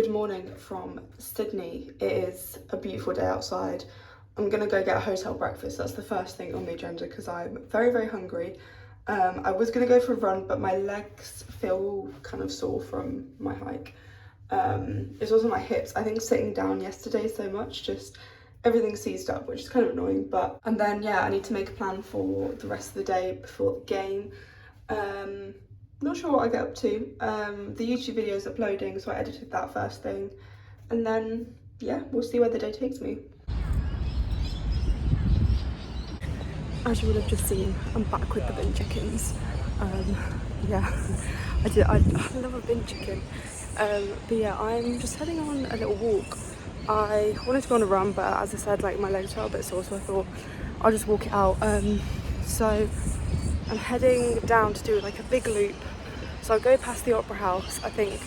Good morning from Sydney. It is a beautiful day outside. I'm gonna go get a hotel breakfast. That's the first thing on the agenda because I'm very, very hungry. I was gonna go for a run, but my legs feel kind of sore from my hike. It's also my hips. I think sitting down yesterday so much, just everything seized up, which is kind of annoying. And then yeah, I need to make a plan for the rest of the day before the game. Not sure what I get up to. The YouTube video is uploading, so I edited that first thing. And then, yeah, we'll see where the day takes me. As you would have just seen, I'm back with the bin chickens. Yeah, I love a bin chicken. But yeah, I'm just heading on a little walk. I wanted to go on a run, but as I said, like my legs are a bit sore, so I thought I'll just walk it out. So I'm heading down to do like a big loop. So I'll go past the Opera House, I think,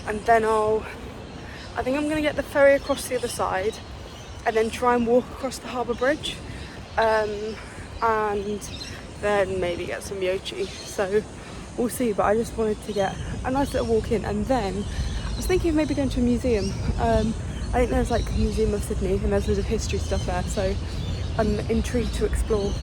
and then I think I'm gonna get the ferry across the other side and then try and walk across the harbour bridge, and then maybe get some yochi. So we'll see, but I just wanted to get a nice little walk in, and then I was thinking of maybe going to a museum. I think there's like a Museum of Sydney and there's loads of history stuff there, so I'm intrigued to explore.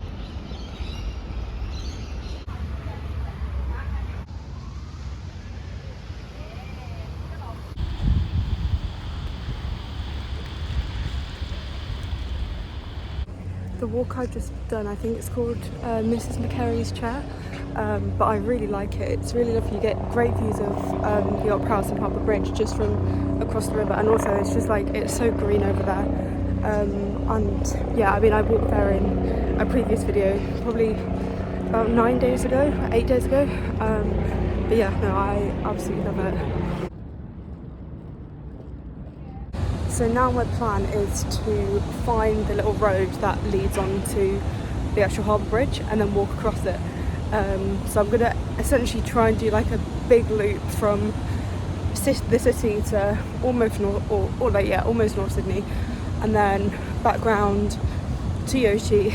The walk I've just done, I think it's called Mrs. McCary's Chair, but I really like it. It's really lovely. You get great views of the Opera House and Harbour Bridge just from across the river, and also it's just like, it's so green over there. And yeah, I mean, I walked there in a previous video, probably about 8 days ago. But yeah, no, I absolutely love it. So now my plan is to find the little road that leads on to the actual harbour bridge and then walk across it. So I'm going to essentially try and do like a big loop from the city to almost almost North Sydney, and then back round to Yoshi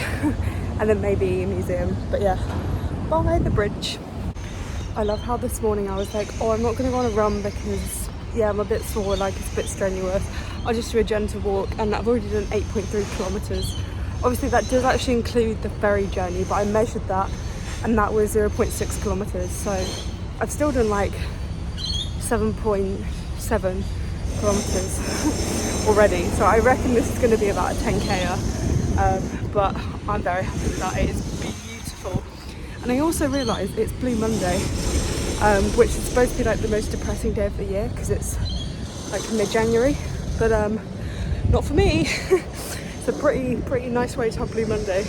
and then maybe a museum. But yeah, by the bridge. I love how this morning I was like, oh, I'm not going to go on a run because yeah, I'm a bit sore, like it's a bit strenuous. I'll just do a gentle walk, and I've already done 8.3 kilometres. Obviously that does actually include the ferry journey, but I measured that and that was 0.6 kilometres. So I've still done like 7.7 kilometres already. So I reckon this is going to be about a 10K, but I'm very happy with that. It is beautiful. And I also realised it's Blue Monday, which is supposed to be like the most depressing day of the year because it's like mid-January. But not for me. It's a pretty nice way to have Blue Monday.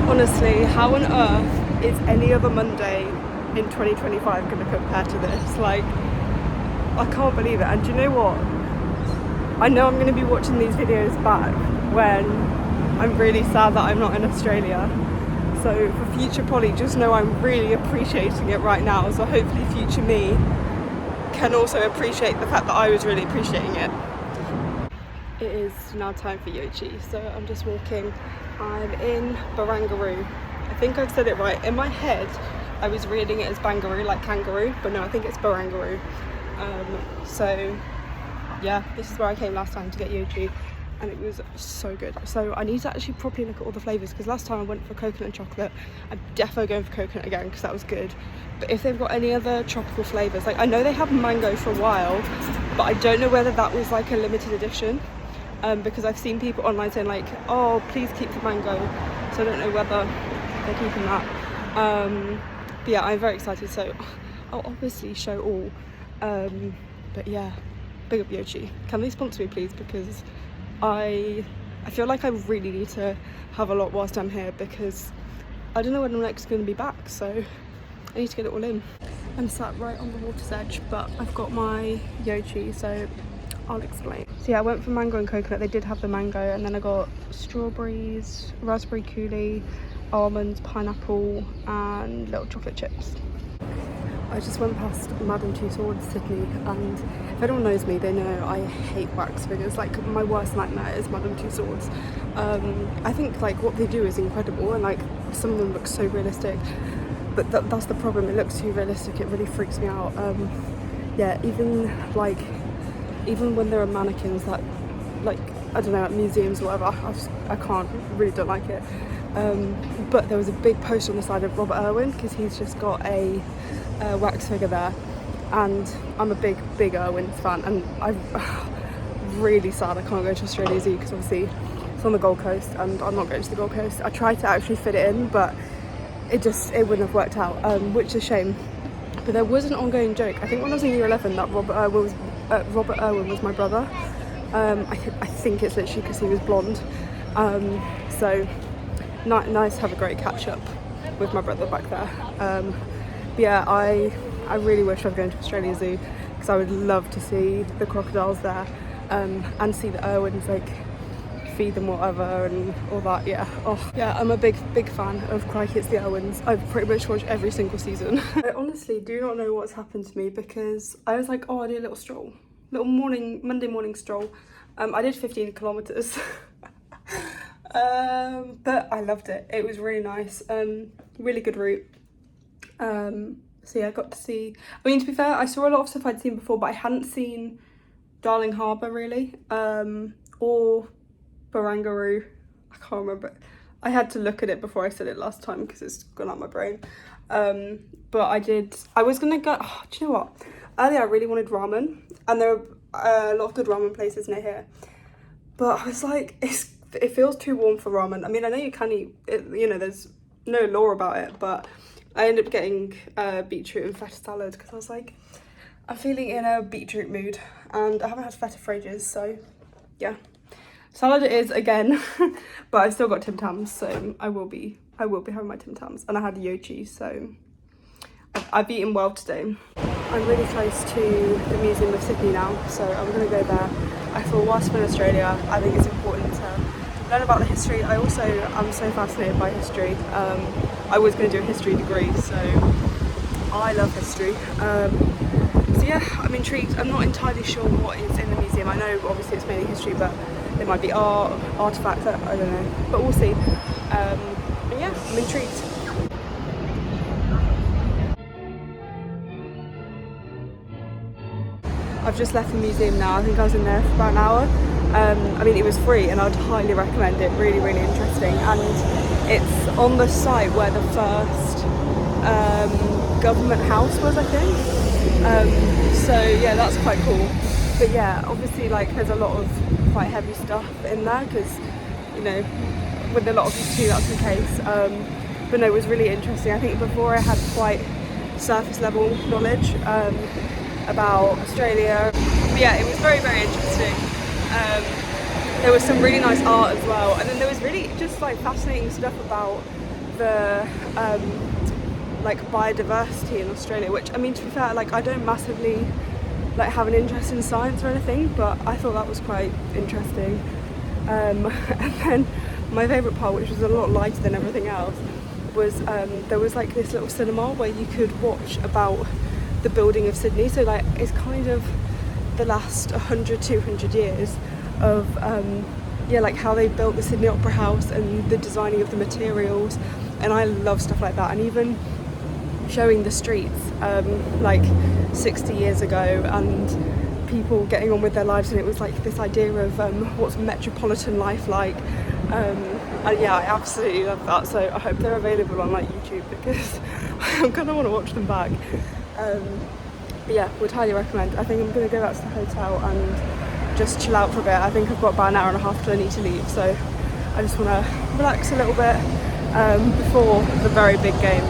Honestly, how on earth is any other Monday in 2025 going to compare to this? Like, I can't believe it. And do you know what? I know I'm going to be watching these videos back when I'm really sad that I'm not in Australia. So for future Polly, just know I'm really appreciating it right now. So hopefully future me can also appreciate the fact that I was really appreciating it. It is now time for Yochi. So I'm just walking. I'm in Barangaroo. I think I've said it right. In my head, I was reading it as Bangaroo, like kangaroo, but no, I think it's Barangaroo. So yeah, this is where I came last time to get Yochi, and it was so good. So I need to actually properly look at all the flavours, because last time I went for coconut and chocolate. I'm definitely going for coconut again because that was good. But if they've got any other tropical flavours, like I know they have mango for a while, but I don't know whether that was like a limited edition, because I've seen people online saying like, oh, please keep the mango. So I don't know whether they're keeping that. But yeah, I'm very excited, so I'll obviously show all. But yeah, big up Yochi. Can they sponsor me please, because I feel like I really need to have a lot whilst I'm here, because I don't know when I'm next going to be back, so I need to get it all in. I'm sat right on the water's edge, but I've got my Yochi, so I'll explain. So yeah, I went for mango and coconut. They did have the mango, and then I got strawberries, raspberry coulis, almonds, pineapple and little chocolate chips. I just went past Madame Tussauds Sydney, and if anyone knows me, they know I hate wax figures. Like, my worst nightmare is Madame Tussauds. I think like what they do is incredible, and like some of them look so realistic, but that's the problem. It looks too realistic. It really freaks me out. Yeah, even when there are mannequins that, like, I don't know, at museums or whatever, I really don't like it. But there was a big poster on the side of Robert Irwin, because he's just got a wax figure there, and I'm a big Irwin fan, and I'm really sad I can't go to Australia Zoo, because obviously it's on the Gold Coast and I'm not going to the Gold Coast. I tried to actually fit it in, but it wouldn't have worked out, which is a shame. But there was an ongoing joke, I think when I was in year 11, that Robert Irwin was my brother. I think it's literally because he was blonde. So nice to have a great catch up with my brother back there. But yeah, I really wish I was going to Australia Zoo, because I would love to see the crocodiles there, and see the Irwins, like, feed them whatever and all that. Yeah, oh yeah, I'm a big fan of Crikey It's the Irwins. I've pretty much watched every single season. I honestly do not know what's happened to me, because I was like, oh, I do a little Monday morning stroll. I did 15 kilometers. But I loved it. It was really nice. Really good route. So yeah, I got to see, I mean, to be fair, I saw a lot of stuff I'd seen before, but I hadn't seen Darling Harbour really, or Barangaroo. I can't remember. I had to look at it before I said it last time, because it's gone out my brain. But I was gonna go, oh, do you know what? Earlier I really wanted ramen, and there are a lot of good ramen places near here. But I was like, it feels too warm for ramen. I mean, I know you can eat it, you know, there's no law about it, but I ended up getting beetroot and feta salad, because I was like, I'm feeling in a beetroot mood, and I haven't had feta for ages, so yeah. Salad it is again, but I've still got Tim Tams, so I will be having my Tim Tams, and I had yochi, so I've eaten well today. I'm really close to the Museum of Sydney now, so I'm going to go there. I thought whilst I'm in Australia, I think it's important to learn about the history. I also am so fascinated by history. I was going to do a history degree, so I love history. So yeah, I'm intrigued. I'm not entirely sure what is in the museum. I know obviously it's mainly history, but there might be art, artefacts, I don't know, but we'll see. And yeah, I'm intrigued. I've just left the museum now. I think I was in there for about an hour. I mean, it was free, and I'd highly recommend it. Really, really interesting. And it's on the site where the first government house was, I think. So yeah, that's quite cool. But yeah, obviously, like, there's a lot of quite heavy stuff in there, because, you know, with a lot of history that's the case. But no, it was really interesting. I think before I had quite surface level knowledge about Australia. But yeah, it was very, very interesting. There was some really nice art as well, and then there was really just like fascinating stuff about the like biodiversity in Australia, which, I mean, to be fair, like, I don't massively like have an interest in science or anything, but I thought that was quite interesting. And then my favourite part, which was a lot lighter than everything else, was there was like this little cinema where you could watch about the building of Sydney. So like, it's kind of the last 100-200 years of yeah, like how they built the Sydney Opera House and the designing of the materials, and I love stuff like that. And even showing the streets like 60 years ago, and people getting on with their lives, and it was like this idea of what's metropolitan life like. And yeah, I absolutely love that, so I hope they're available on like YouTube, because I'm gonna want to watch them back. But yeah, would highly recommend. I think I'm going to go back to the hotel and just chill out for a bit. I think I've got about an hour and a half till I need to leave, so I just want to relax a little bit before the very big game.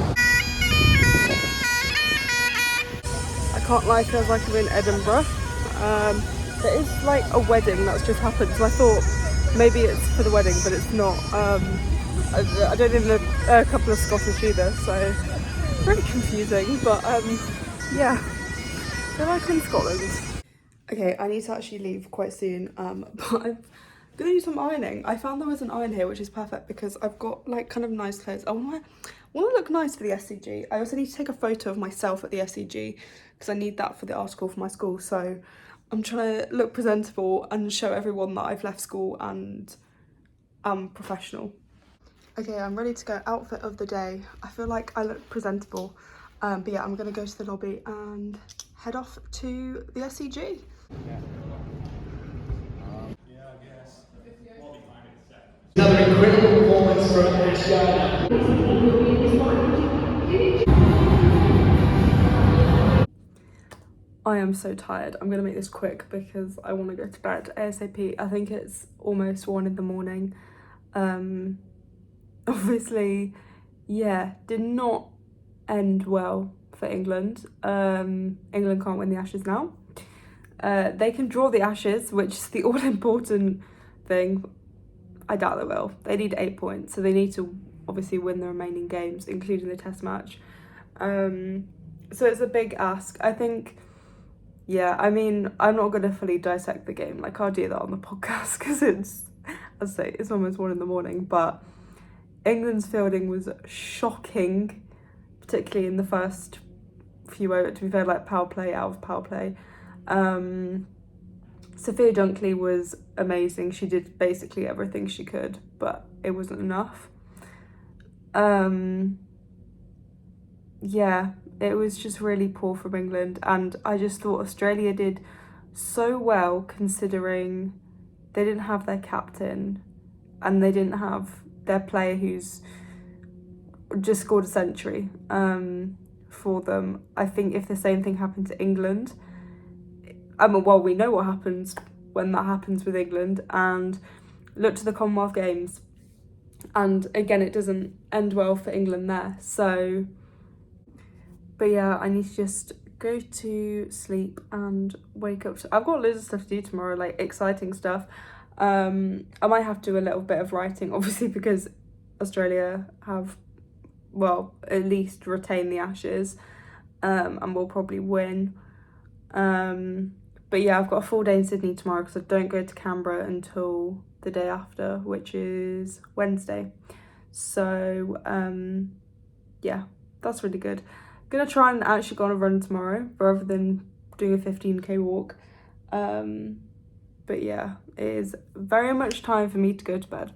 I can't lie, it feels like I'm in Edinburgh. There is like a wedding that's just happened, so I thought maybe it's for the wedding, but it's not. I don't even know a couple of Scottish either, so very confusing, but yeah, I feel like I'm in Scotland. Okay, I need to actually leave quite soon, but I've gonna do some ironing. I found there was an iron here, which is perfect because I've got like kind of nice clothes. I want to look nice for the SCG. I also need to take a photo of myself at the SCG because I need that for the article for my school. So I'm trying to look presentable and show everyone that I've left school and I'm professional. Okay, I'm ready to go. Outfit of the day. I feel like I look presentable. But yeah, I'm gonna go to the lobby and head off to the SCG. Another incredible performance from Ashana. I am so tired. I'm gonna make this quick because I want to go to bed ASAP. I think it's almost 1 in the morning. Obviously, yeah, did not end well for England. England can't win the Ashes now. They can draw the Ashes, which is the all-important thing. I doubt they will. They need 8 points, so they need to obviously win the remaining games, including the Test match. So it's a big ask. I think, yeah, I mean, I'm not going to fully dissect the game. Like, I'll do that on the podcast because it's, as I say, it's almost 1 in the morning. But England's fielding was shocking, particularly in the first few overs. To be fair, like power play out of power play. Sophia Dunkley was amazing. She did basically everything she could, but it wasn't enough. Yeah, it was just really poor from England, and I just thought Australia did so well considering they didn't have their captain and they didn't have their player who's just scored a century for them. I think if the same thing happened to England, well, we know what happens when that happens with England, and look to the Commonwealth Games, and again it doesn't end well for England there. So, but yeah, I need to just go to sleep and wake up. I've got loads of stuff to do tomorrow, like exciting stuff. I might have to do a little bit of writing, obviously, because Australia have, well, at least retained the Ashes, and will probably win. But yeah, I've got a full day in Sydney tomorrow because I don't go to Canberra until the day after, which is Wednesday. So yeah, that's really good. I'm gonna try and actually go on a run tomorrow rather than doing a 15k walk. But yeah, it is very much time for me to go to bed.